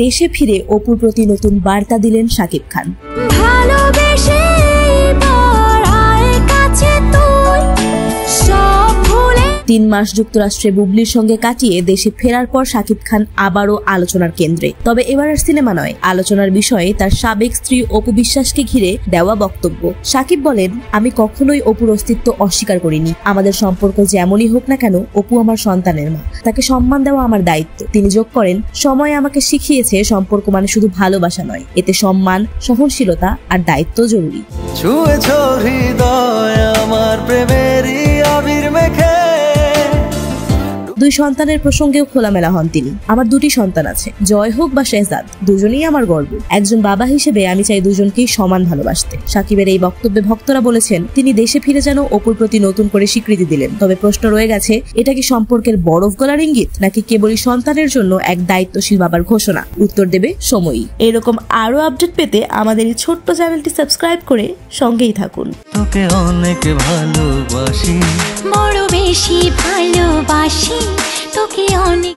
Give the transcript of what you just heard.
দেশে ফিরে অপুর প্রতি নতুন বার্তা দিলেন শাকিব খান। 3 মাস যুক্তরাষ্ট্রে বুবলির সঙ্গে কাটিয়ে দেশে ফেরার পর শাকিব খান আবারও আলোচনার কেন্দ্রে। তবে এবার আর সিনেমা নয়, আলোচনার বিষয়ে তার সাবেক স্ত্রী অপু বিশ্বাসকে ঘিরে দেওয়া বক্তব্য। শাকিব বলেন, আমি কখনোই অপুর অস্তিত্ব অস্বীকার করিনি। আমাদের সম্পর্ক যেমনই হোক না কেন, অপু আমার সন্তানের মা, তাকে সম্মান দেওয়া আমার দায়িত্ব। তিনি যোগ করেন, সময় আমাকে শিখিয়েছে সম্পর্ক মানে শুধু ভালোবাসা নয়, এতে সম্মান, সহনশীলতা আর দায়িত্ব জরুরি। দুই সন্তানের প্রসঙ্গেও খোলামেলা হন তিনি। আমার 2টি সন্তান আছে, জয় হোক বা শেহজাদ, দুজনেই আমার গর্ব। একজন বাবা হিসেবে আমি চাই দুজনকেই সমান ভালোবাসতে। শাকিবের এই বক্তব্যে ভক্তরা বলেছেন, তিনি দেশে ফিরে যেন অপুর প্রতি নতুন করে স্বীকৃতি দিলেন। তবে প্রশ্ন রয়ে গেছে, এটা কি সম্পর্কের বরফ গলার ইঙ্গিত, নাকি কেবলই সন্তানের জন্য এক দায়িত্বশীল বাবার ঘোষণা? উত্তর দেবে সময়ই। এরকম আরো আপডেট পেতে আমাদের এই ছোট্ট চ্যানেলটি সাবস্ক্রাইব করে সঙ্গেই থাকুন। তোকে অনেক ভালোবাসি, বড় বেশি ভালোবাসি তোকে অনেক।